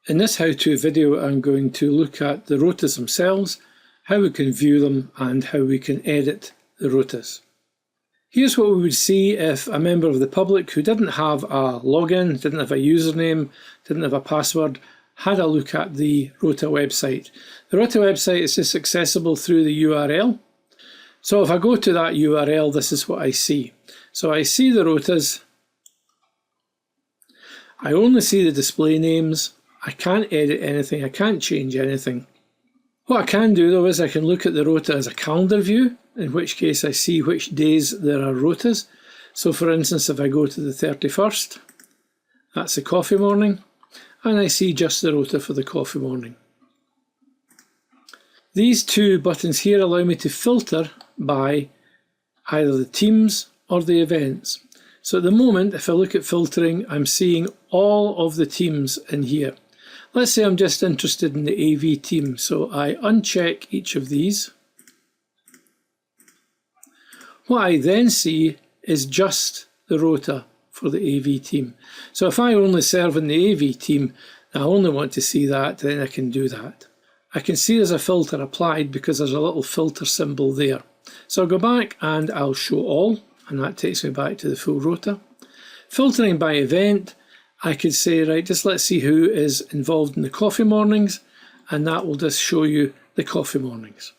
In this how-to video, I'm going to look at the rotas themselves, how we can view them, and how we can edit the rotas. Here's what we would see if a member of the public who didn't have a login, didn't have a username, didn't have a password, had a look at the Rota website. The Rota website is just accessible through the URL. So if I go to that URL, this is what I see. So I see the rotas. I only see the display names. I can't edit anything. I can't change anything. What I can do though is I can look at the rota as a calendar view, in which case I see which days there are rotas. So for instance, if I go to the 31st, that's the coffee morning, and I see just the rota for the coffee morning. These two buttons here allow me to filter by either the teams or the events. So at the moment, if I look at filtering, I'm seeing all of the teams in here. Let's say I'm just interested in the AV team, so I uncheck each of these. What I then see is just the rota for the AV team. So if I only serve in the AV team, I only want to see that, then I can do that. I can see there's a filter applied because there's a little filter symbol there. So I'll go back and I'll show all, and that takes me back to the full rota. Filtering by event, I could say, right, just let's see who is involved in the coffee mornings, and that will just show you the coffee mornings.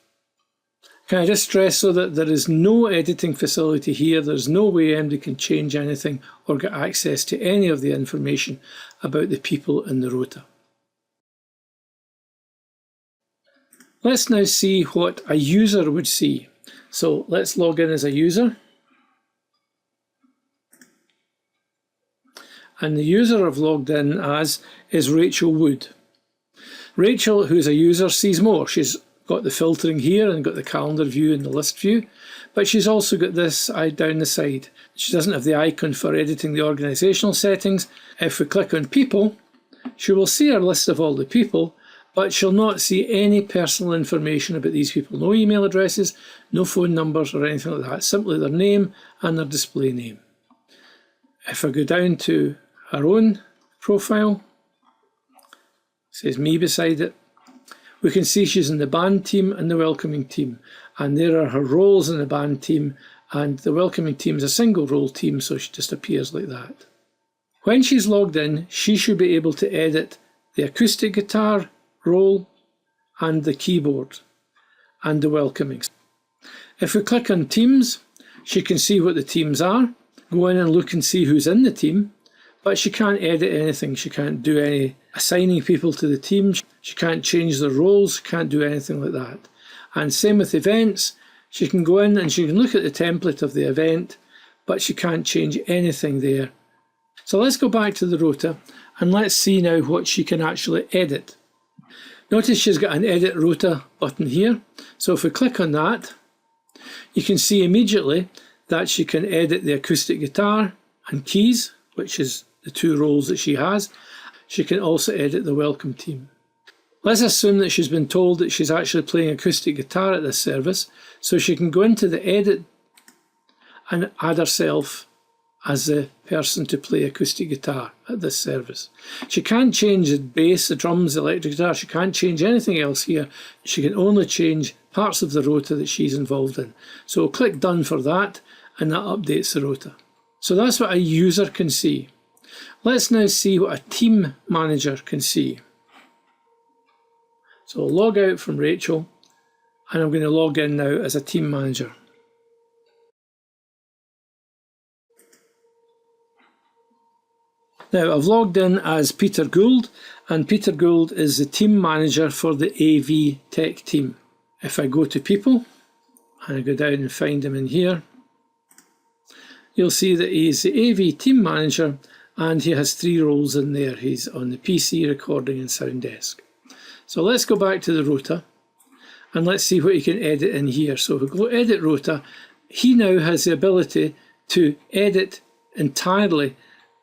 Can I just stress so that there is no editing facility here, there's no way anybody can change anything or get access to any of the information about the people in the rota. Let's now see what a user would see. So let's log in as a user. And the user I've logged in as is Rachel Wood. Rachel, who's a user, sees more. She's got the filtering here and got the calendar view and the list view, but she's also got this down the side. She doesn't have the icon for editing the organisational settings. If we click on people, she will see our list of all the people, but she'll not see any personal information about these people. No email addresses, no phone numbers or anything like that, simply their name and their display name. If I go down to her own profile, it says me beside it, we can see she's in the band team and the welcoming team, and there are her roles in the band team, and the welcoming team is a single role team, so she just appears like that. When she's logged in, she should be able to edit the acoustic guitar role and the keyboard and the welcomings. If we click on teams, she can see what the teams are, go in and look and see who's in the team, but she can't edit anything. She can't do any assigning people to the team. She can't change their roles. She can't do anything like that. And same with events. She can go in and she can look at the template of the event, but she can't change anything there. So let's go back to the rota and let's see now what she can actually edit. Notice she's got an edit rota button here. So if we click on that, you can see immediately that she can edit the acoustic guitar and keys, which is the two roles that she has. She can also edit the welcome team. Let's assume that she's been told that she's actually playing acoustic guitar at this service, so she can go into the edit and add herself as the person to play acoustic guitar at this service. She can't change the bass, the drums, the electric guitar. She can't change anything else here. She can only change parts of the rota that she's involved in. So we'll click done for that, and that updates the rota. So that's what a user can see. Let's now see what a team manager can see. So I'll log out from Rachel, and I'm going to log in now as a team manager. Now I've logged in as Peter Gould, and Peter Gould is the team manager for the AV tech team. If I go to people, and I go down and find him in here, you'll see that he's the AV team manager, and he has three roles in there. He's on the PC, recording and sound desk. So let's go back to the rota and let's see what he can edit in here. So if we go edit rota, he now has the ability to edit entirely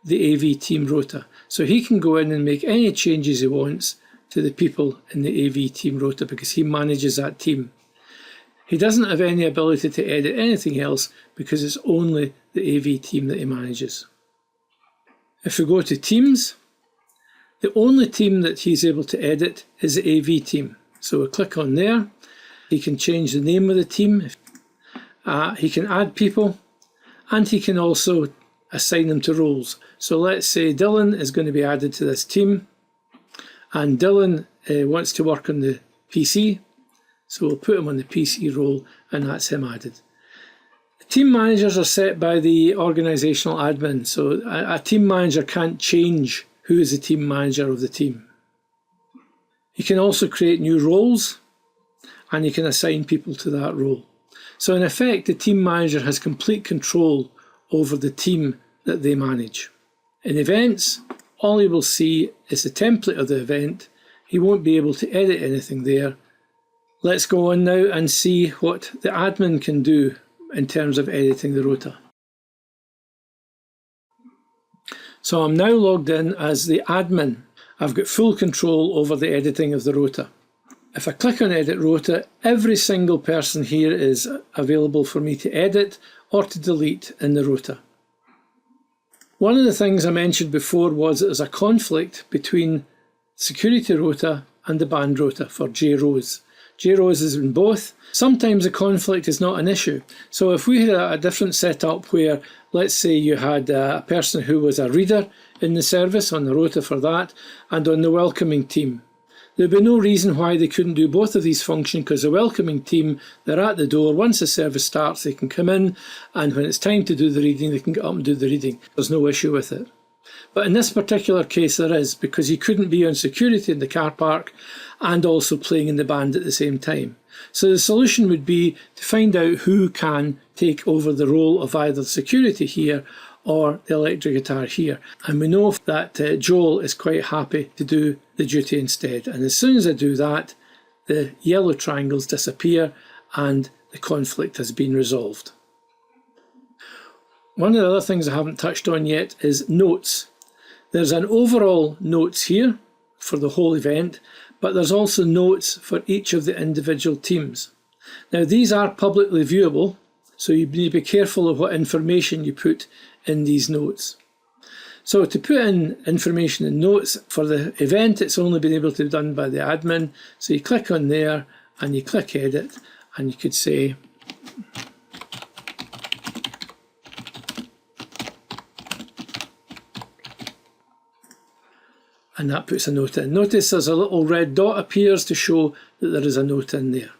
the AV team rota. So he can go in and make any changes he wants to the people in the AV team rota because he manages that team. He doesn't have any ability to edit anything else because it's only the AV team that he manages. If we go to teams, The only team that he's able to edit is the AV team. So we'll click on there. He can change the name of the team. He can add people, and he can also assign them to roles. So let's say Dylan is going to be added to this team, and Dylan wants to work on the PC. So we'll put him on the PC role, and that's him added. Team managers are set by the organisational admin, so a team manager can't change who is the team manager of the team. You can also create new roles, and you can assign people to that role. So in effect, the team manager has complete control over the team that they manage. In events, all he will see is the template of the event. He won't be able to edit anything there. Let's go on now and see what the admin can do in terms of editing the rota. So I'm now logged in as the admin. I've got full control over the editing of the rota. If I click on Edit Rota, every single person here is available for me to edit or to delete in the rota. One of the things I mentioned before was that there's a conflict between security rota and the band rota for JROs. JROs is in both. Sometimes the conflict is not an issue. So if we had a different setup where, let's say you had a person who was a reader in the service on the rota for that, and on the welcoming team, there'd be no reason why they couldn't do both of these functions, because the welcoming team, they're at the door. Once the service starts, they can come in, and when it's time to do the reading, they can get up and do the reading. There's no issue with it. But in this particular case there is, because you couldn't be on security in the car park and also playing in the band at the same time. So the solution would be to find out who can take over the role of either security here or the electric guitar here. And we know that Joel is quite happy to do the duty instead. And as soon as I do that, the yellow triangles disappear and the conflict has been resolved. One of the other things I haven't touched on yet is notes. There's an overall notes here for the whole event, but there's also notes for each of the individual teams. Now these are publicly viewable, so you need to be careful of what information you put in these notes. So to put in information in notes for the event, it's only been able to be done by the admin. So you click on there and you click edit, and you could say and that puts a note in. Notice there's a little red dot appears to show that there is a note in there.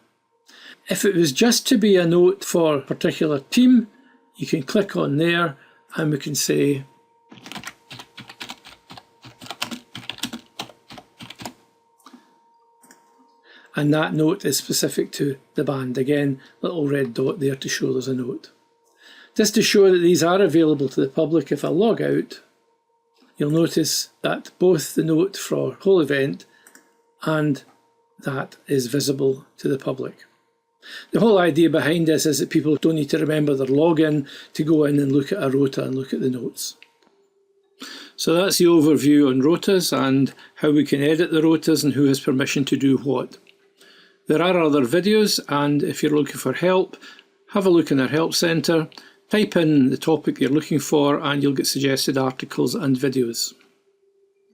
If it was just to be a note for a particular team, you can click on there and we can say and that note is specific to the band. Again, little red dot there to show there's a note. Just to show that these are available to the public, if I log out, you'll notice that both the note for whole event and that is visible to the public. The whole idea behind this is that people don't need to remember their login to go in and look at a rota and look at the notes. So that's the overview on rotas and how we can edit the rotas and who has permission to do what. There are other videos, and if you're looking for help, have a look in our help centre. Type in the topic you're looking for and you'll get suggested articles and videos.